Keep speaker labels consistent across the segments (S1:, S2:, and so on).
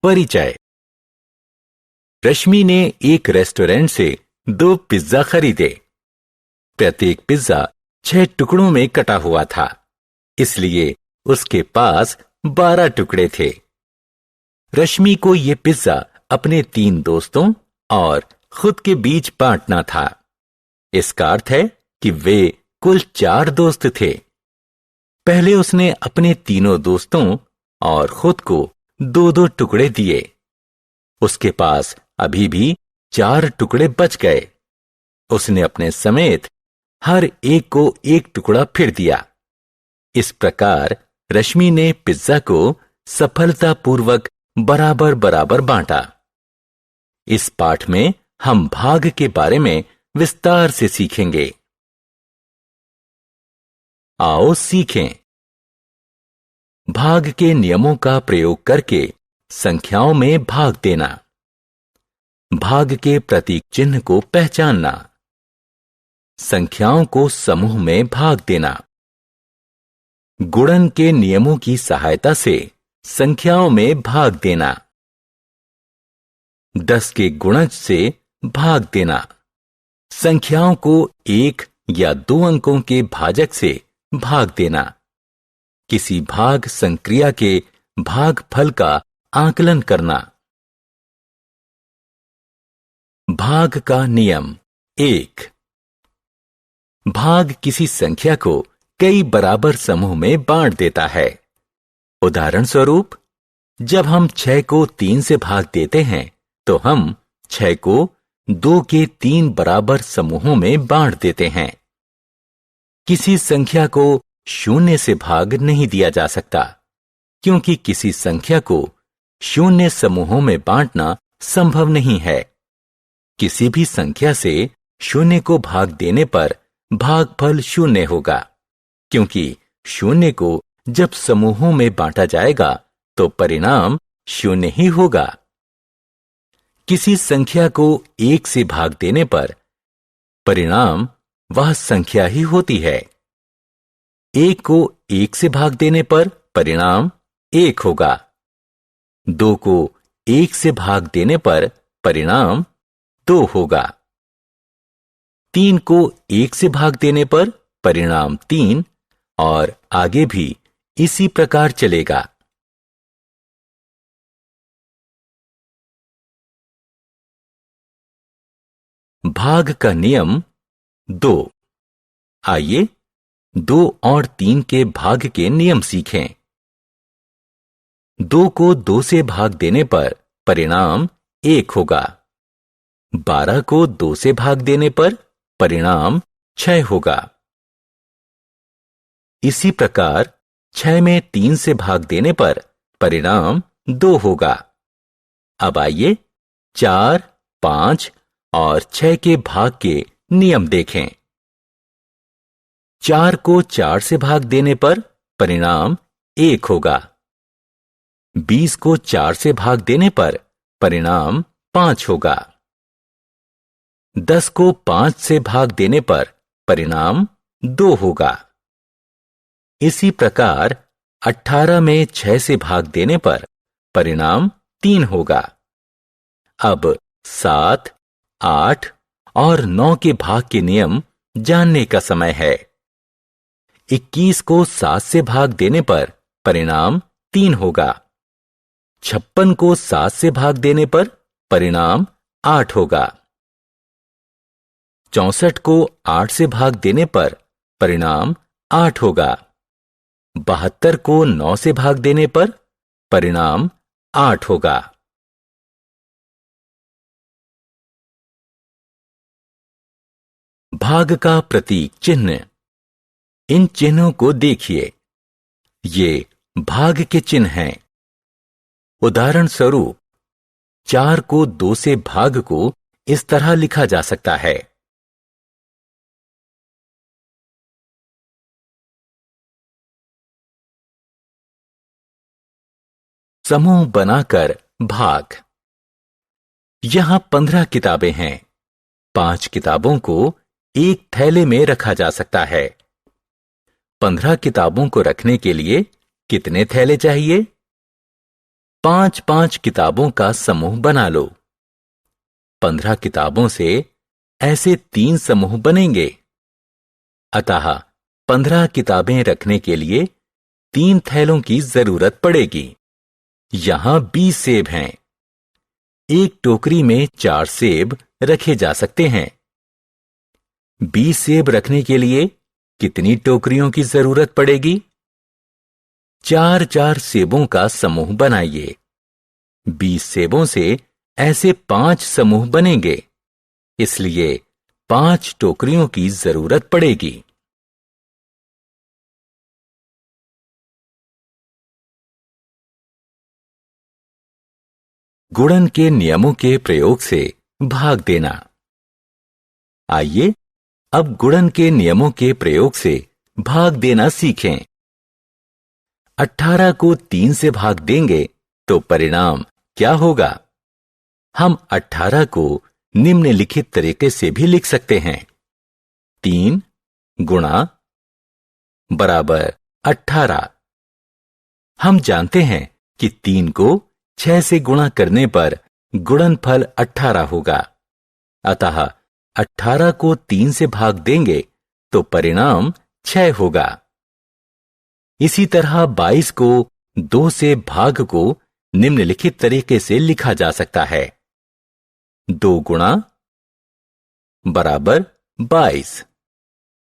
S1: परिचय। रश्मि ने एक रेस्टोरेंट से 2 पिज्जा खरीदे। प्रत्येक पिज्जा 6 टुकड़ों में कटा हुआ था, इसलिए उसके पास 12 टुकड़े थे। रश्मि को ये पिज्जा अपने 3 दोस्तों और खुद के बीच बांटना था। इसका अर्थ है कि वे कुल 4 दोस्त थे। पहले उसने अपने तीनों दोस्तों और खुद को 2-2 टुकड़े दिए। उसके पास अभी भी 4 टुकड़े बच गए। उसने अपने समेत हर एक को 1 टुकड़ा फिर दिया। इस प्रकार रश्मि ने पिज्जा को सफलतापूर्वक बराबर बराबर बांटा। इस पाठ में हम भाग के बारे में विस्तार से सीखेंगे। आओ सीखें। भाग के नियमों का प्रयोग करके संख्याओं में भाग देना। भाग के प्रतीक चिन्ह को पहचानना। संख्याओं को समूह में भाग देना। गुणन के नियमों की सहायता से संख्याओं में भाग देना। 10 के गुणज से भाग देना। संख्याओं को 1 या 2 अंकों के भाजक से भाग देना। किसी भाग संक्रिया के भागफल का आकलन करना। भाग का नियम 1। भाग किसी संख्या को कई बराबर समूह में बांट देता है। उदाहरण स्वरूप, जब हम 6 को 3 से भाग देते हैं तो हम 6 को 2 के 3 बराबर समूहों में बांट देते हैं। किसी संख्या को 0 से भाग नहीं दिया जा सकता, क्योंकि किसी संख्या को 0 समूहों में बांटना संभव नहीं है। किसी भी संख्या से 0 को भाग देने पर भागफल 0 होगा, क्योंकि 0 को जब समूहों में बांटा जाएगा तो परिणाम 0 ही होगा। किसी संख्या को 1 से भाग देने पर परिणाम वह संख्या ही होती है। 1 को 1 से भाग देने पर परिणाम 1 होगा। 2 को 1 से भाग देने पर परिणाम 2 होगा। 3 को 1 से भाग देने पर परिणाम 3 और आगे भी इसी प्रकार चलेगा। भाग का नियम 2। आइए 2 और 3 के भाग के नियम सीखें। 2 को 2 से भाग देने पर परिणाम 1 होगा। 12 को 2 से भाग देने पर परिणाम 6 होगा। इसी प्रकार 6 में 3 से भाग देने पर परिणाम 2 होगा। अब आइए 4, 5 और 6 के भाग के नियम देखें। 4 को 4 से भाग देने पर परिणाम 1 होगा। 20 को 4 से भाग देने पर परिणाम 5 होगा। 10 को 5 से भाग देने पर परिणाम 2 होगा। इसी प्रकार 18 में 6 से भाग देने पर परिणाम 3 होगा। अब 7, 8 और 9 के भाग के नियम जानने का समय है। 21 को 7 से भाग देने पर परिणाम 3 होगा। 56 को 7 से भाग देने पर परिणाम 8 होगा। 64 को 8 से भाग देने पर परिणाम 8 होगा। 72 को 9 से भाग देने पर परिणाम 8 होगा। भाग का प्रतीक चिन्ह। इन चिन्हों को देखिए। ये भाग के चिन्ह हैं। उदाहरण स्वरूप, 4 को 2 से भाग को इस तरह लिखा जा सकता है। समूह बनाकर भाग। यहां 15 किताबें हैं। 5 किताबों को एक थैले में रखा जा सकता है। 15 किताबों को रखने के लिए कितने थैले चाहिए? 5-5 किताबों का समूह बना लो। 15 किताबों से ऐसे 3 समूह बनेंगे। अतः 15 किताबें रखने के लिए 3 थैलों की जरूरत पड़ेगी। यहां 20 सेब हैं। एक टोकरी में 4 सेब रखे जा सकते हैं। 20 सेब रखने के लिए कितनी टोकरियों की जरूरत पड़ेगी? 4-4 सेबों का समूह बनाइए। 20 सेबों से ऐसे 5 समूह बनेंगे, इसलिए 5 टोकरियों की जरूरत पड़ेगी। गुणन के नियमों के प्रयोग से भाग देना। आइए अब गुणन के नियमों के प्रयोग से भाग देना सीखें। 18 को 3 से भाग देंगे तो परिणाम क्या होगा? हम 18 को निम्नलिखित तरीके से भी लिख सकते हैं। 3 गुणा बराबर 18। हम जानते हैं कि 3 को 6 से गुणा करने पर गुणनफल 18 होगा। अतः 18 को 3 से भाग देंगे तो परिणाम 6 होगा। इसी तरह 22 को 2 से भाग को निम्नलिखित तरीके से लिखा जा सकता है। 2 गुणा बराबर 22।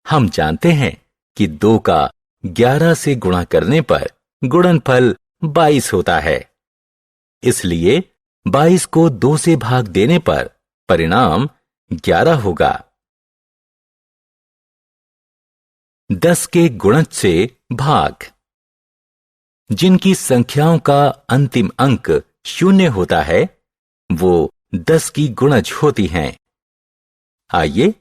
S1: हम जानते हैं कि 2 का 11 से गुणा करने पर गुणनफल 22 होता है। इसलिए 22 को 2 से भाग देने पर परिणाम 11 होगा। 10 के गुणज से भाग। जिनकी संख्याओं का अंतिम अंक 0 होता है वो 10 की गुणज होती हैं। आइए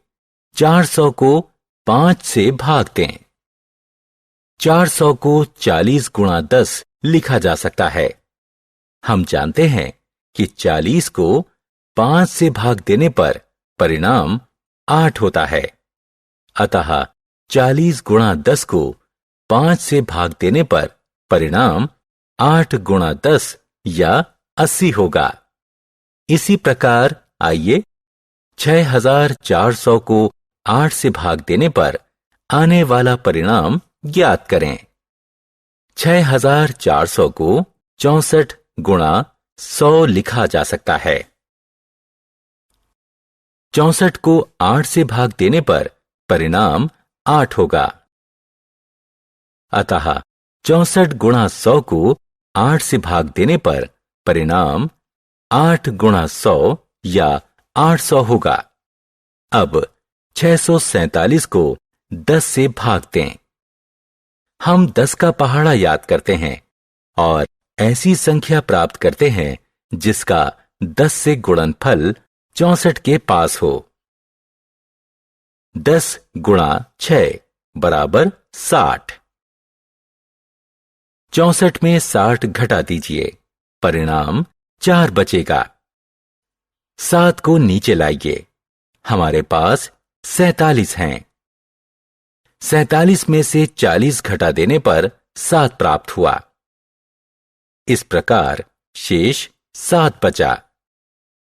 S1: 400 को 5 से भाग दें। 400 को 40 गुणा 10 लिखा जा सकता है। हम जानते हैं कि 40 को 5 से भाग देने पर परिणाम 8 होता है। अतः 40 गुणा 10 को 5 से भाग देने पर परिणाम 8 गुणा 10 या 80 होगा। इसी प्रकार आइए 6400 को 8 से भाग देने पर आने वाला परिणाम ज्ञात करें। 6400 को 64 गुणा 100 लिखा जा सकता है। 64 को 8 से भाग देने पर परिणाम 8 होगा। अतः 64 गुणा 100 को 8 से भाग देने पर परिणाम 8 गुणा 100 या 800 होगा। अब 647 को 10 से भाग दें। हम 10 का पहाड़ा याद करते हैं और ऐसी संख्या प्राप्त करते हैं जिसका 10 से गुणनफल 64 के पास हो। 10 गुणा 6 बराबर 60। 64 में 60 घटा दीजिए, परिणाम 4 बचेगा। 7 को नीचे लाइए, हमारे पास 47 हैं। 47 में से 40 घटा देने पर 7 प्राप्त हुआ। इस प्रकार शेष 7 बचा।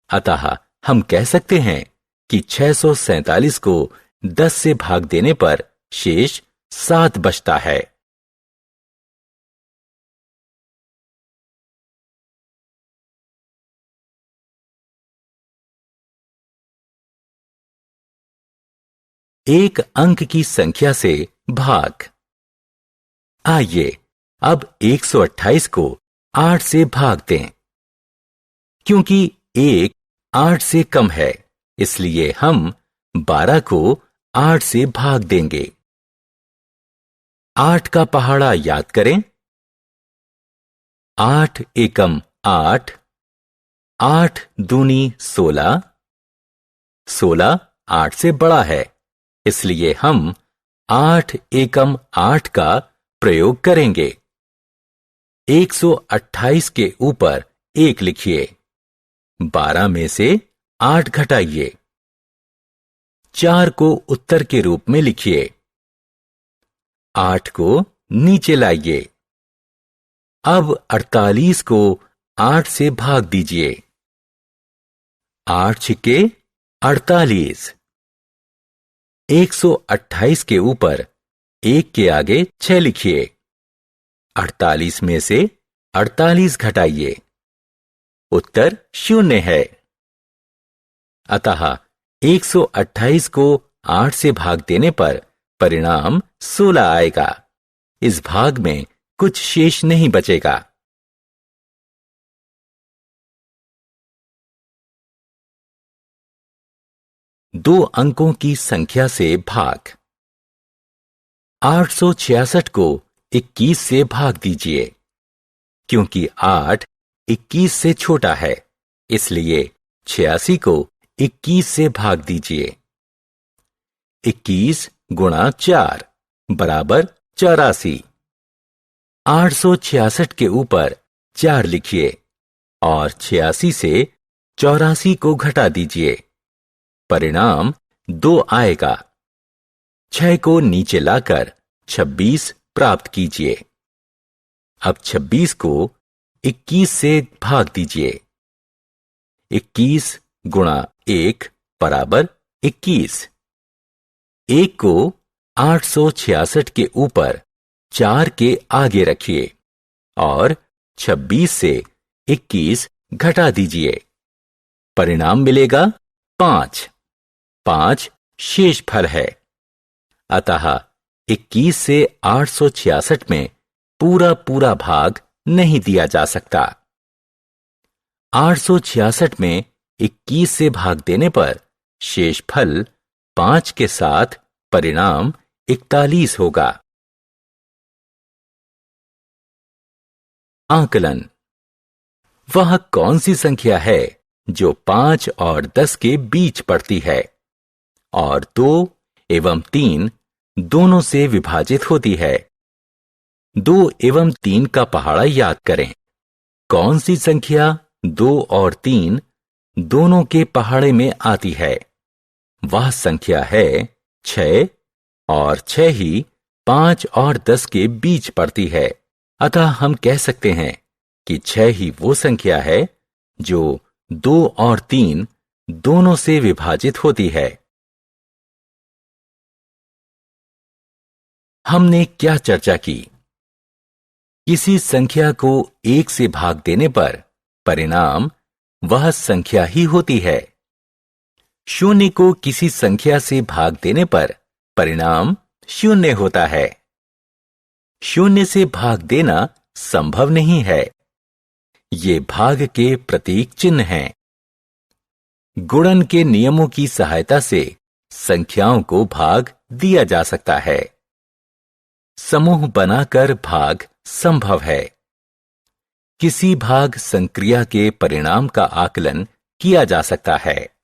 S1: अतः हम कह सकते हैं कि 647 को 10 से भाग देने पर शेष 7 बचता है। एक अंक की संख्या से भाग। आइए अब 128 को 8 से भाग दें। क्योंकि 1 8 से कम है, इसलिए हम 12 को 8 से भाग देंगे। 8 का पहाड़ा याद करें। 8 एकम 8, 8 दूनी 16, 16 8 से बड़ा है, इसलिए हम 8 एकम 8 का प्रयोग करेंगे। 128 के ऊपर 1 लिखिए। 12 में से 8 घटाइए। 4 को उत्तर के रूप में लिखिए। 8 को नीचे लाइए। अब 48 को 8 से भाग दीजिए। 8 छिक्के 48। 128 के ऊपर 1 के आगे 6 लिखिए। 48 में से 48 घटाइए। उत्तर 0 है। अतः 128 को 8 से भाग देने पर परिणाम 16 आएगा। इस भाग में कुछ शेष नहीं बचेगा। दो अंकों की संख्या से भाग। 866 को 21 से भाग दीजिए। क्योंकि 8 21 से छोटा है, इसलिए 86 को 21 से भाग दीजिए। 21 गुणा 4 बराबर 84। 866 के ऊपर 4 लिखिए और 86 से 84 को घटा दीजिए। परिणाम 2 आएगा। 6 को नीचे लाकर 26 प्राप्त कीजिए। अब 26 को 21 से भाग दीजिए। 21 गुणा 1 बराबर 21। 1 को 866 के ऊपर 4 के आगे रखिए और 26 से 21 घटा दीजिए। परिणाम मिलेगा 5। 5 शेष फल है। अतः 21 से 866 में पूरा भाग नहीं दिया जा सकता। 866 में 21 से भाग देने पर शेष फल 5 के साथ परिणाम 41 होगा। आकलन। वह कौन सी संख्या है जो 5 और 10 के बीच पड़ती है और 2 एवं 3 दोनों से विभाजित होती है? 2 एवं 3 का पहाड़ा याद करें। कौन सी संख्या 2 और 3 दोनों के पहाड़े में आती है? वह संख्या है 6 और 6 ही 5 और 10 के बीच पड़ती है। अतः हम कह सकते हैं कि 6 ही वो संख्या है जो 2 और 3 दोनों से विभाजित होती है। हमने क्या चर्चा की? किसी संख्या को 1 से भाग देने पर परिणाम वह संख्या ही होती है। 0 को किसी संख्या से भाग देने पर परिणाम 0 होता है। 0 से भाग देना संभव नहीं है। ये भाग के प्रतीक चिन्ह हैं। गुणन के नियमों की सहायता से संख्याओं को भाग दिया जा सकता है। समूह बनाकर भाग संभव है। किसी भाग संक्रिया के परिणाम का आकलन किया जा सकता है।